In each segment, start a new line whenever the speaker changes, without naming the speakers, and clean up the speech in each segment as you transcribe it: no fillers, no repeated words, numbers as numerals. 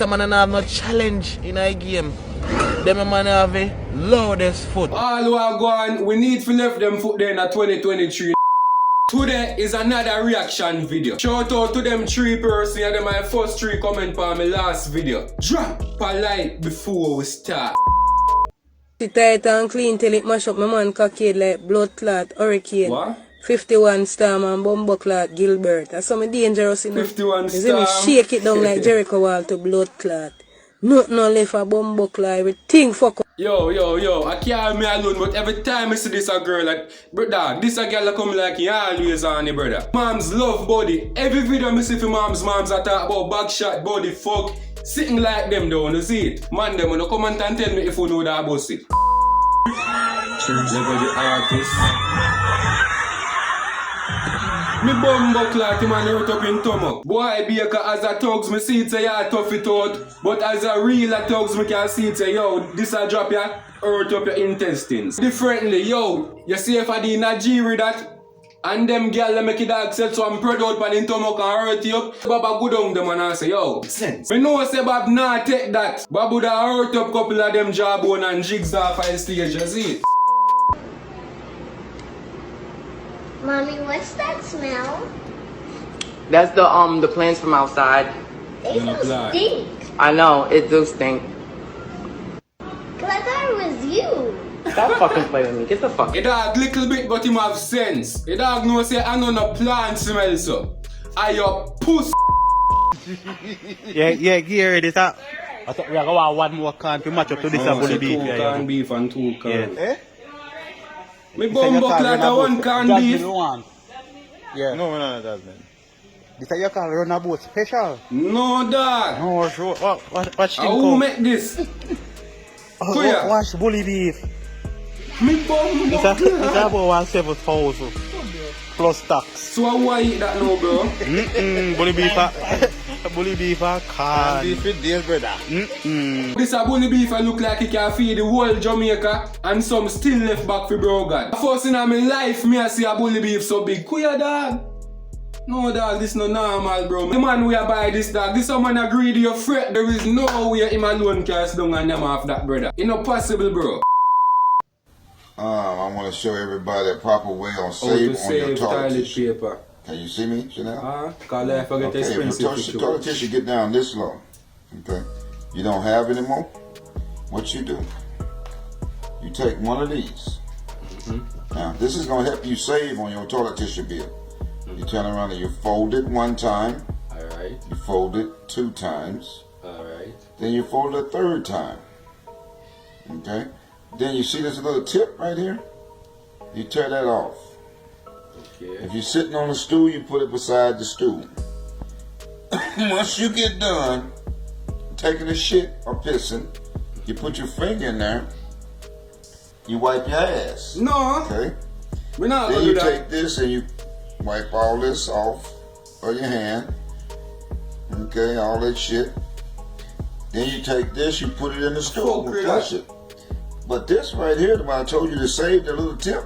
Some man have no challenge in a game. Them man have a loudest foot.
All who are gone, we need to left them foot there in 2023. Today is another reaction video. Shout out to them 3 persons and them my first 3 comment on my last video. Drop a like before we start.
Sit tight and clean till it mash up my man cockade like blood clot, hurricane.
What?
51 Storm and bumbo clot Gilbert. That's something dangerous in
51
You see me
Storm.
shake it down like Jericho wall to blood clot. Nothing no left a bumbo clot, everything fuck up.
Yo, I can't me alone, but every time I see this a girl, like, brother, this a girl that come like you always on the brother. Moms love body. Every video I see for moms I talk about back shot, body, fuck, sitting like them though, you see it? Man, them wanna come and tell me if you know that about it. Level the artist. Me bumbo clot man out up in tummy. Boy baker as a thugs me see it say ya tough it out. But as a real thugs me can see it say yo this a drop ya hurt up your intestines. Differently yo you see if I did not G that and them girl they make it accept so I'm proud out pan in tummy can hurt you up. Baba go down them and I say yo sense. Me know say Bob nah take that. Bob would have hurt up couple of them jawbone and jigs off on stage you see it.
Mommy, what's that smell?
That's the plants from outside.
They do stink.
I know, it do stink.
Cause I thought it was you.
Stop fucking playing with me. Get the fuck.
A dog little bit but him have sense. A dog know say I know no plant smell so. I your puss.
Yeah, Gary, this I thought we are going to have one more can to match up to this bully beef.
2 can beef and 2 can.
Yeah.
Me bumbo clot a 1 can beef.
Yeah. No, Jasmine. This is your call run a boat special.
No dog.
No, sure. What
Who make this? Kuya.
Watch bully beef.
Me bumbo
It's
clot.
about 7,000 plus tax.
So why eat that now bro?
Bully beef a can.
Beef with deal, brother.
This a bully beef I look like it can feed the whole Jamaica and some still left back for Brogan. First in my life me I see a bully beef so big. Kuya dog. No dog, this no normal bro. The man we buy this dog, this a man a greedy or fret. There is no way him alone can sit down and name off that brother. It's not possible bro.
I want to show everybody a proper way on
How
save
to
on your
save
toilet
toilet
tissue.
paper.
Can you see me, Chanel?
Cause I forget
Okay, if
expensive
your
tissue.
toilet tissue get down this low, okay, you don't have any more, what you do, you take one of these. Now, this is going to help you save on your toilet tissue bill. You turn around and you fold it 1 time.
Alright.
You fold it 2 times.
Alright.
Then you fold it a 3rd time. Okay? Then you see this little tip right here? You tear that off.
Okay.
If you're sitting on a stool, you put it beside the stool. Once you get done taking a shit or pissing, you put your finger in there, you wipe your ass.
No.
Okay?
We're not
Then
gonna
you
do that.
take this and you wipe all this off of your hand. Okay, all that shit. Then you take this, you put it in the stool,
Fuck
flush
that.
it. But this right here, the one I told you to save the little tip,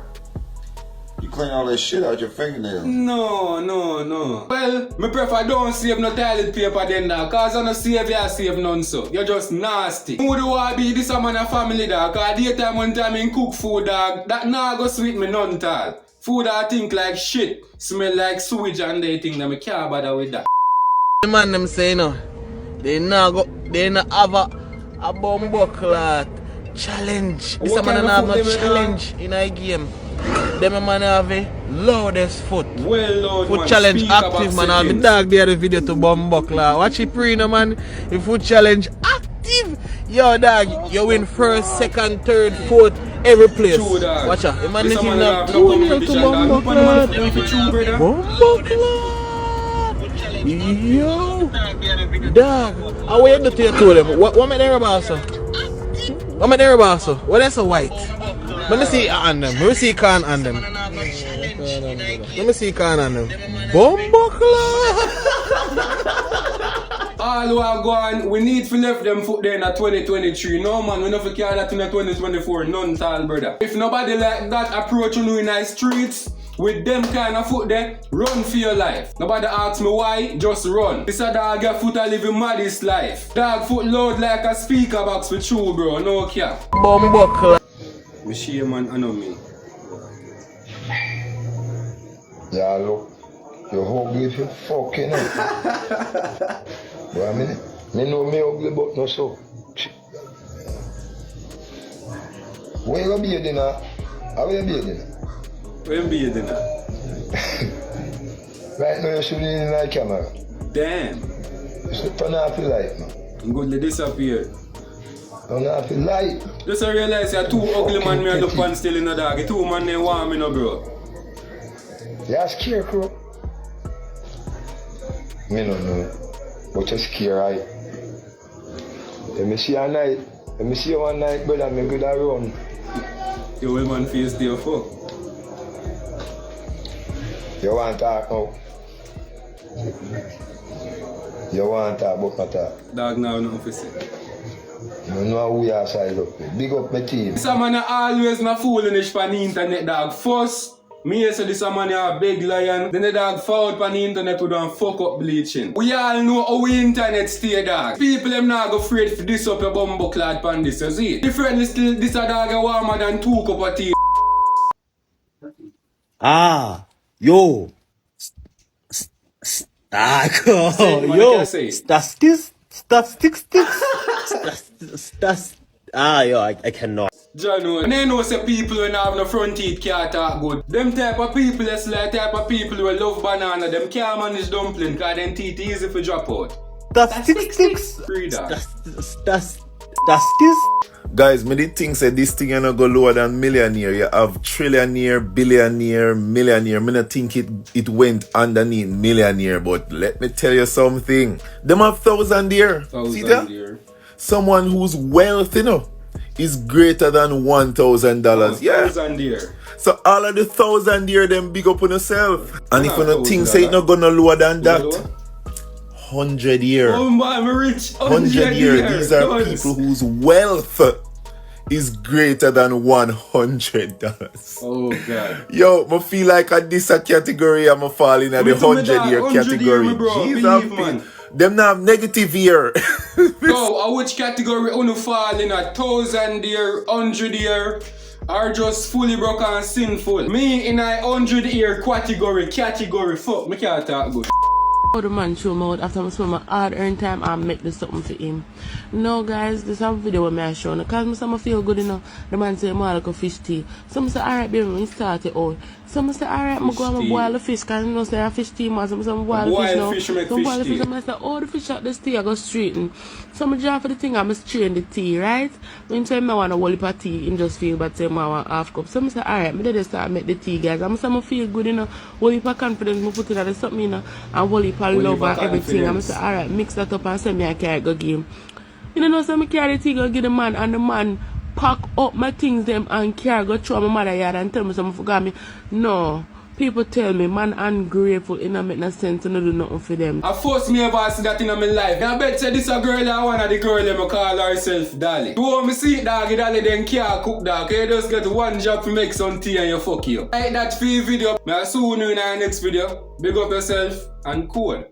you clean all that shit out your fingernails.
No. Well, me prefer don't save no toilet paper then dog, cause I don't save you, save none so. You're just nasty. Who do I be this a man a family dog, cause daytime one time in cook food dog, that nah go sweet me none tal. Food I think like shit, smell like sewage and they think that me can't bother with that.
The man them say no, they not have a bumbo clot challenge. This
What
man
kind of
have
food
no
them
challenge in a game. Them man have a loudest foot.
Well Lord
Foot
man,
challenge
speak about
active man. I'll be
settings.
dog there the video to bumbo clot. Watch it pre no man. The foot challenge active. Yo dog, you win 1st, 2nd, 3rd, 4th, every place.
True, dog.
Watch out. The man
This
is
a
in
man
the
have no
2-0 to
competition, dog.
bumbo
Man,
clot.
man, true, brother.
Bumbo clot. Yo, dog. How you do to your toe them? What make them rubber so? What make them rubber so? What is so white? Let me see on them. Let me see can on them. Let me see can on them. Bumbo clot.
all who are gone, we need to left them foot there in 2023. No man, we not carry that in 2024. None all, brother. If nobody like that approach you in the streets, with them kind of foot there, run for your life. Nobody ask me why, just run. This a dog your foot a living maddest life. Dog foot load like a speaker box with you, bro, no cap.
Bumbuckle.
Me share man, I know me.
Yeah, look, you're ugly for fucking up. But I mean, me know me ugly, but no so. Where you be dinner? How you be dinner?
When be dinner?
Right now you're shooting in the camera.
Damn.
You should turn off the light, man.
I'm good to disappear.
Turn off the light.
Just I realize you're two ugly man me and the pan still in the dog. The two man they want me no bro.
You're scarecrow. Me no know. But you're scared, right? Let me see you one night. Let me see you one night, brother. Me good at run.
You will man face there fuck.
You want to talk now? You want to talk about my talk?
Dog now no officer.
You know who you are side up with. Big up my team.
This a man always na foolish for the internet, dog. First, me say this a man a big lion. Then the dog found on the internet with and fuck up bleaching. We all know how we internet stay, dog. People them not go afraid for this up your bumbo clad pan this, you see? Differently still, this a dog a warmer than 2 cup of tea.
Ah, yo. Stack. Yo. Statistics. Yo, I cannot.
John, and they know say people when have no front teeth can't talk good. Them type of people, that's like type of people who love banana, them can't manage dumpling because them teeth easy for drop out.
Statistics.
Free dog.
Statistics.
Guys, me did think say this thing you not go lower than millionaire. You have trillionaire, billionaire, millionaire. Me not think it went underneath millionaire, but let me tell you something. Them have thousand there. See that? Someone whose wealth, you know, is greater than $1,000. Yeah.
Year.
So all of the 1,000 year them big up on yourself. And if you don't think say it not gonna lower than that. 100 year.
Oh my, I'm rich.
100 year. These are people whose wealth is greater than $100.
Oh God.
Yo, I feel like at this category I'm falling in the 100 year category. Jesus, them not have negative year.
So, which category you fall in? 1,000 year, 100 year, or just fully broken and sinful? Me in a 100 year category, fuck, me can't talk good.
The man show me out after I spend my hard earned time and make this something for him. No guys, this is a video with me I show because I feel good enough. The man say more like a fish tea. Some say alright baby when you start it out. Some say alright I go and boil the fish because you know say a fish tea man. Some say boil the fish now. Some boil the fish and I say oh the fish at this tea I go straighten. Some draw for the thing I must strain the tea, right? When say I want a whole heap of tea and just feel but say I want half cup. Some say alright, me just start make the tea guys. I feel good enough. Whole heap of confidence I put it at something and whole heap of love and everything. I'm say alright, mix that up and send me a carry go game. You know so I carry the tea go give the man and the man pack up my things them and carry go throw my mother yard and tell me something forgot me. No. People tell me man ungrateful, it don't make no sense to do nothing for them.
I force me ever see that in my life. I bet say this a girl I one of the girl them call herself Dolly. You want me see it doggy Dolly then can't cook dog. You just get one job to make some tea and you fuck you. Like that for your video. I'll see you in our next video. Big up yourself and cool.